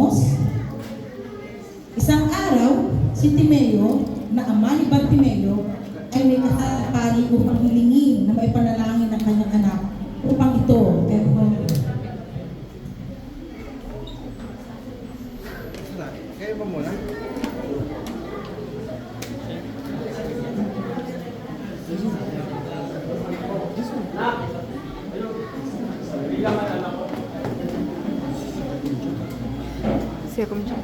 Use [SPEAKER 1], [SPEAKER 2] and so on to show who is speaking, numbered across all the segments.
[SPEAKER 1] Limos. Isang araw, si Timeo, na ama ni Bartimeo, ay may kasapali upang hilingin na maipanalangin ng kanyang anak upang ito ay
[SPEAKER 2] Kayo ba muna?
[SPEAKER 3] Siya kumcak.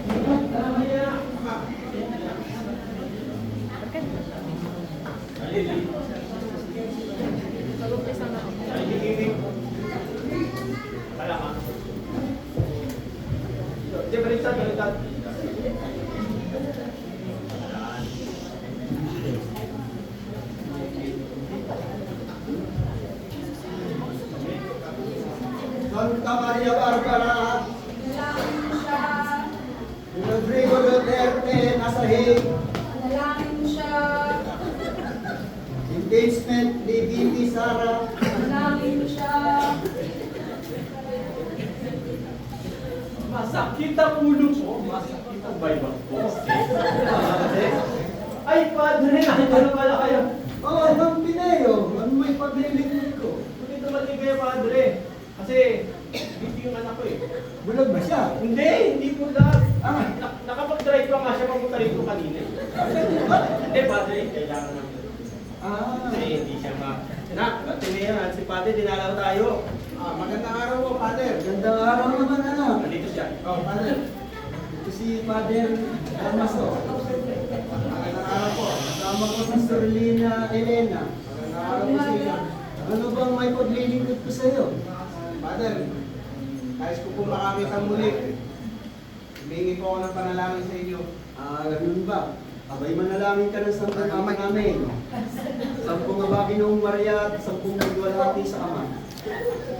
[SPEAKER 4] Santa Maria Barbara, Rodrigo Duterte, Nasahig,
[SPEAKER 5] Manalangin mo siya.
[SPEAKER 4] Impeachment ni Vivi Sara,
[SPEAKER 5] Manalangin mo siya.
[SPEAKER 6] Masakit ang ulo ko, masakit ang baybang ko. Ay, padre, ano pala kayo?
[SPEAKER 4] Oh, Mang Pineo, ano may paglilingkod ko?
[SPEAKER 6] Bakit dumating kayo, padre? Kasi, hindi yung anak ko eh.
[SPEAKER 4] Bulag ba siya?
[SPEAKER 6] Hindi po lahat.
[SPEAKER 4] Ah.
[SPEAKER 6] Nakapag-drive pa nga siya papunta rito kanina. Hindi, padre, kailangan namin. Kasi hindi siya Nak, Timea, si padre, dinalaw tayo.
[SPEAKER 4] Magandang araw po, Father. Magandang araw naman, anak.
[SPEAKER 6] Nandito siya.
[SPEAKER 4] Oh, Father. Ito si Father Almaso. Magandang araw po. Kasama ko si Sorlina Elena. Magandang araw po sa inyo. Ano bang may paglilingkod ko sa iyo?
[SPEAKER 2] Father, nais ko po makamit ang muli. Humingi po ako ng panalangin sa inyo.
[SPEAKER 4] Ganun ba? Abay manalangin ka ng sampung ama namin. Sampung aba Ginoong Maria at sampung nagwalhati sa Ama.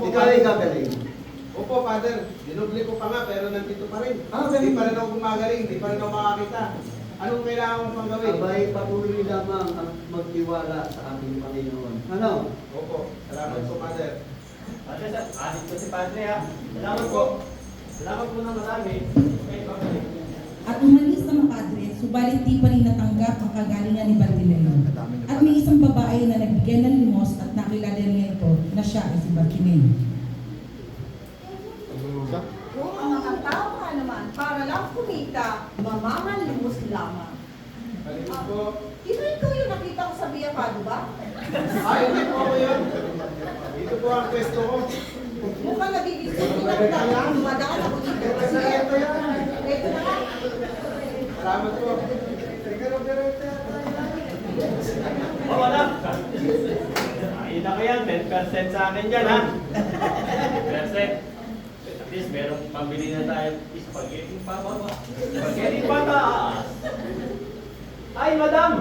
[SPEAKER 4] Ikaw ay gagaling.
[SPEAKER 2] Opo, Father. Dinubli ko pa nga, pero nandito pa rin.
[SPEAKER 4] Ganun.
[SPEAKER 2] Hindi pa rin ako gumagaling, hindi pa rin ako makakita. Anong kailangan mo pang gawin?
[SPEAKER 4] Abay patuloy lamang ang magtiwala sa ating Panginoon. Ano?
[SPEAKER 2] Opo, salamat po, Father.
[SPEAKER 6] Padre, asin ko si padre ha. Salamat po. Salamat po ng marami. Okay, pabalik.
[SPEAKER 1] At umalis ng padre, subalit di pa rin natanggap ang kagalingan ni Bartimeo. At may isang babae na nagbigay ng limos at nakilala niya ito na siya ay si Bartimeo.
[SPEAKER 5] Kung ang mga tao nga naman, para lang kumita, mamamanlimos lamang.
[SPEAKER 2] Balikin po.
[SPEAKER 5] Ito ikaw yung nakita ko sa Biyapado ba?
[SPEAKER 2] Hindi po ako yun. Dito po ang pwesto ko.
[SPEAKER 5] Mukhang nagigising pinagdala. Madaan ako dito. Kasi
[SPEAKER 2] Ito yan.
[SPEAKER 5] ito na nga.
[SPEAKER 2] Salamat po.
[SPEAKER 6] Oh, wala. Ayun na kaya, 10% sa akin dyan, ha? 10%. At least, merong pambili na tayo. Spaghetti pa baba. Spaghetti pa taas. Ay, madam!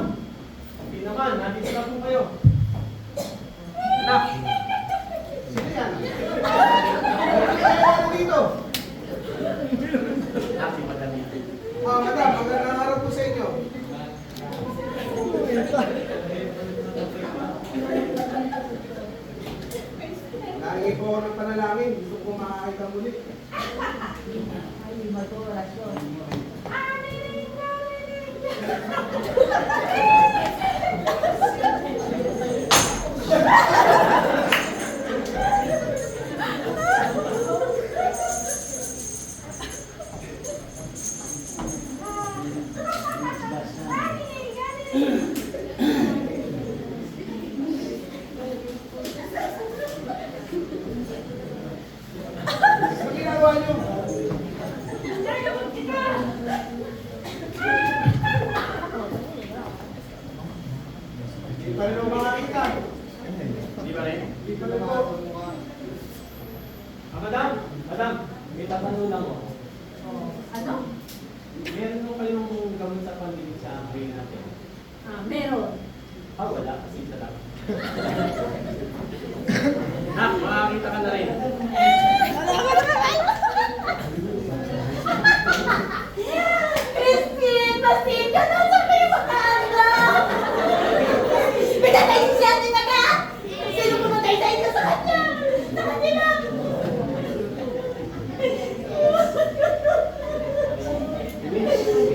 [SPEAKER 6] Hindi naman, nandito na po kayo. Nak!
[SPEAKER 2] Sino yan? Ano dito?
[SPEAKER 6] Nak, si madam yan.
[SPEAKER 2] Madam, magandang araw po sa inyo. Nangi po ako ng panalangin. Gusto ko makakita muli.
[SPEAKER 5] Ay, mag-orasyon.
[SPEAKER 2] Ano ginagawa niyo? Hindi pa rin ako makakita.
[SPEAKER 6] Di ba rin?
[SPEAKER 2] Hindi pa rin ako.
[SPEAKER 6] Madam! Madam! May tatanong lang ako.
[SPEAKER 5] Ano?
[SPEAKER 6] Meron mo kayong gamot sa pandikit sa brain natin?
[SPEAKER 5] Meron.
[SPEAKER 6] Wala. Kasi isa lang. Nak, makakita ka na rin.
[SPEAKER 5] Christine! Basin ka na sa kayo makanda! Pinatay siya, di ba ka? Sino pumatay sa inyo sa kanya? Sa kanila!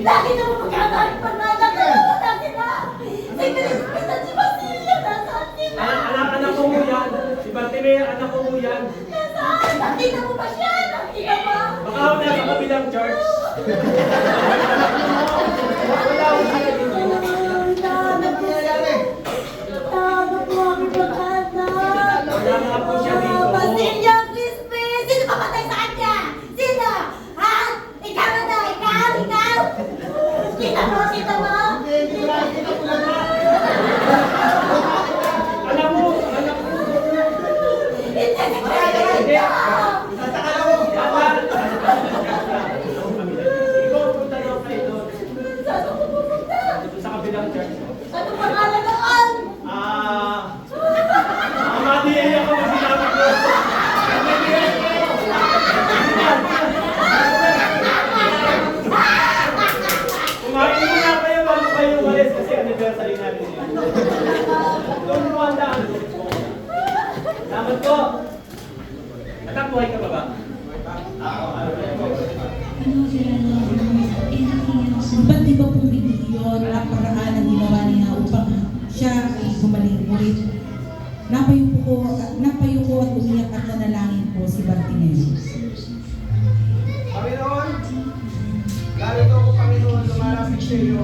[SPEAKER 5] Lagi na mo magkakaroon pa na nakakalaman sila. Si Crispin at si Basilio, nasaan sila?
[SPEAKER 6] Anak ko mo yan. Si Bartimeo, anak ko mo yan.
[SPEAKER 5] Nasaan? Nakita mo ba siya? Nakita mo?
[SPEAKER 6] Baka ako na sa kabilang church. Wala ako sila dito. Wala nga po siya dito.
[SPEAKER 5] Basilio, Crispin! Sino papatay sa kanya? Sino? Ha? Ikaw na daw! Ikaw! Ikaw! Kita mo? Kita mo?
[SPEAKER 6] Alam mo.
[SPEAKER 5] Hindi si Crispin!
[SPEAKER 6] Ikaw punta daw kayo doon.
[SPEAKER 5] Saan ako pupunta?
[SPEAKER 6] Dito sa kabilang church.
[SPEAKER 5] Ano pangalan noon?
[SPEAKER 6] Mamadiya ako kung sinabi ko. Kumain mo nga kayo bago kayo umalis kasi anniversary natin yun. Doon mo ang daan. Salamat po. Anak, buhay ka ba ba?
[SPEAKER 1] Ba't di ba pong bibigyon ang paraan na ginawa niya upang siya ay gumaling ulit? Napayuko at umiyak at nanalangin po si Bartimeo.
[SPEAKER 2] Panginoon, narito ako, Panginoon, lumalapit sa iyo.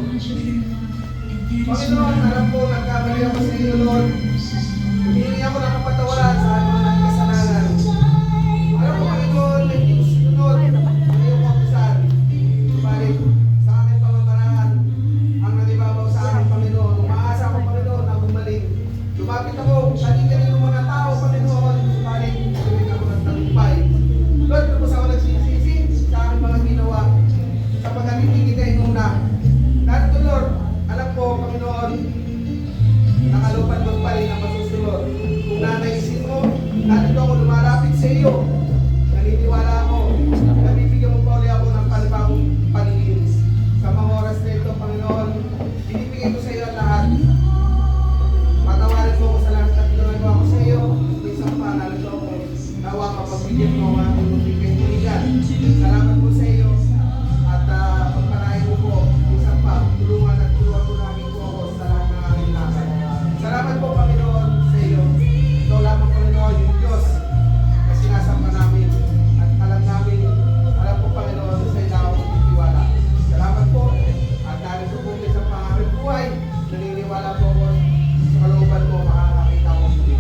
[SPEAKER 2] Panginoon, alam ko, nagkamali ako sa iyo, Lord. Humingi ako ng kapatawaran sa aking mga kasalanan. Alam ko, Panginoon, hindi ko sinunod sa iyong kapusan. Subalit, sa aking pamamaraan, ang nanibabaw sa aking Panginoon. Umaasa ako, Panginoon, na gumaling. Lumapit ako, kanina yung mga tao, Panginoon. Subalit, gawin ako ng tagumpay. Lord, kung sa ako nagsisisi sa aking mga ginawa, sa pag-alipigit ay nuna. Narito, Lord, alam ko, Panginoon, nakalupad mo pa rin ang masusunod. Kung nanaisin mo, narito ako lumalapit sa iyo. Naniniwala ako, nabibigyan mo pa uli ako ng panibagong paningin. Sa mga oras na ito, Panginoon, binibigay ko sa iyo ang lahat. Patawarin mo ko sa lahat at ginagawa ko sa iyo. Isang pa, narito ako. Nawa kapagbigyan mo ang aking munting kaibigan. Salamat po sa iyo. At pagpalain mo po, isang pa, tulungan ko namin po ako sa lahat ng aking lakad. Salamat po, Panginoon, sa iyo. Ikaw lamang, Panginoon, yung Diyos na sinasamba namin. At alam po, Panginoon, sa iyo na ako magtitiwala. Salamat po. At narito po sa pangarap buhay. Naniniwala po ako sa kalooban mo, makakakita ko muli.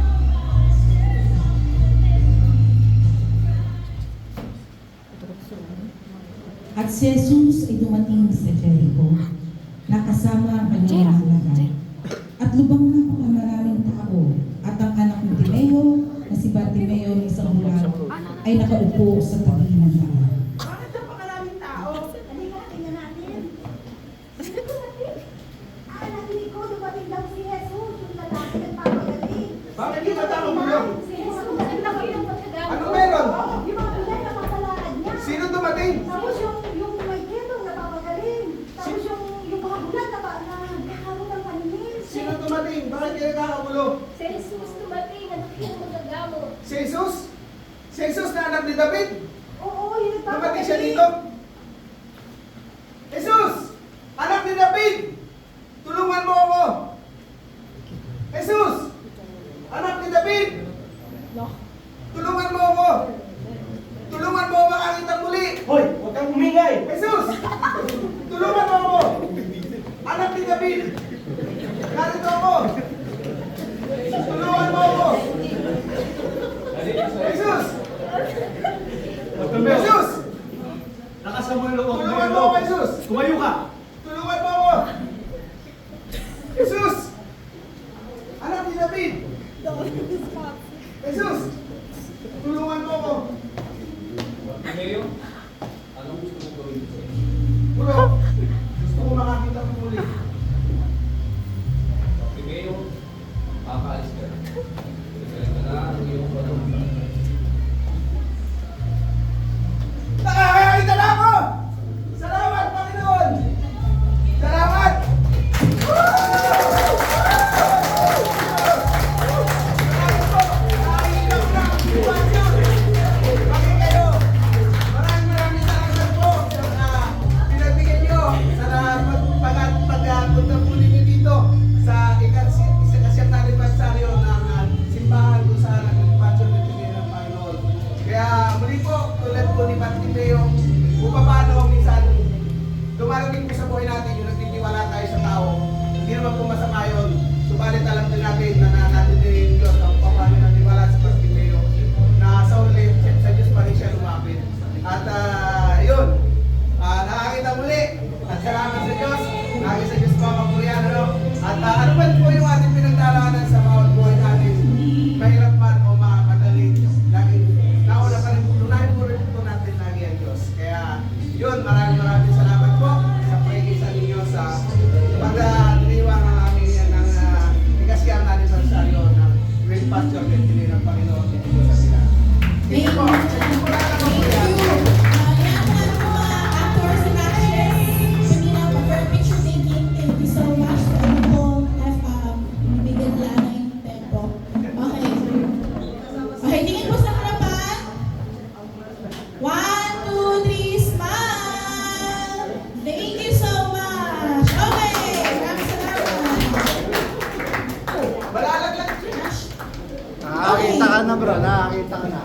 [SPEAKER 1] At si Jesus ay dumating sa Jericho, nakasama ang kanyang mga lahat. At lubang na po ang maraming tao, at ang anak ni Timeo, na si Bartimeo na isang bulag, ay nakaupo sa tabi ng daan.
[SPEAKER 5] Bakit napakaraming tao? Halika, tingnan natin. Sino dumating? Narinig ko, dumating daw si Jesus, yung lalaki nagpapagaling.
[SPEAKER 2] Bakit di ba tao mo yun?
[SPEAKER 5] Si Jesus, dumating daw yung pagkagawa.
[SPEAKER 2] Ano meron?
[SPEAKER 5] Yung mga bilay na makalaan niya.
[SPEAKER 2] Sino dumating?
[SPEAKER 5] Tapos yung may ketong napapagaling. Tapos yung mga bulan na nagkakaroon ng paningin.
[SPEAKER 2] Sino dumating? Bakit kayo nakakagulo?
[SPEAKER 5] Si Jesus dumating, nagkakaroon ng magagamot.
[SPEAKER 2] Si Jesus? Si Jesus na anak ni David?
[SPEAKER 5] Oo, yung nagpapagaling.
[SPEAKER 2] Dumating siya dito? Jesus! Anak ni David! Tulungan mo ako! Jesus! Anak ni David! Tulungan mo ako! Tulungan mo ako makakita muli!
[SPEAKER 6] Hoy, huwag kang umingay.
[SPEAKER 2] Jesus! Tulungan mo ako! Anak ni David! Narito ako! Tulungan mo ako! Jesus! Jesus!
[SPEAKER 6] Lakas mo yung loob.
[SPEAKER 2] Tulungan mo ako, Jesus!
[SPEAKER 6] Tumayo ka.
[SPEAKER 2] Tulungan mo ako! Jesus! Anak ni David! Jesus! Tulungan mo ako!
[SPEAKER 7] Mayo, anong gusto mo gawin?
[SPEAKER 2] Bro, gusto ko makakita mo muli.
[SPEAKER 7] Mayo, makakaalis ka na. Galing ka na, ang iyong patungkol.
[SPEAKER 2] Nakakakita na ako! Salamat, Panginoon! kung paano minsan dumarating po sa buhay natin yung nagtitiwala tayo sa tao. Hindi naman po masama yun. Subalit alam din natin na natin din yung Diyos ang paano natiwala sa Bartimeo na sa uli, sa Diyos pa rin siya lumapit. At yun, nakakita muli. At salamat sa Diyos. Nakakita sa Diyos mga kapurian. Ano? At ano ba po yung ating pinagdaraanan sa bawat buhay natin? Mahirap man o makakadali. Laging nauna pa rin, tunahin po rin po natin lagi ang Diyos. Kaya yun, maraming salamat po sa pagkikisa ninyo sa pagdiriwang ng aming ng ikasiyang natin sa saryo ng Great Pastor Destiny ng Panginoon dito sa sila. Thank you po. Thank you po lahat ng kapurian.
[SPEAKER 1] Yan po mga actors and actresses. Kanina pa for picture taking. Thank you so much. Ano po, bigyan lang ng tempo. Okay. Okay, tingin po sa harapan. 1, 2, 3, smile! Thank you so much. Okay, maraming salamat.
[SPEAKER 2] Malalaglag.
[SPEAKER 4] Nakakita ka na bro, nakakita ka na.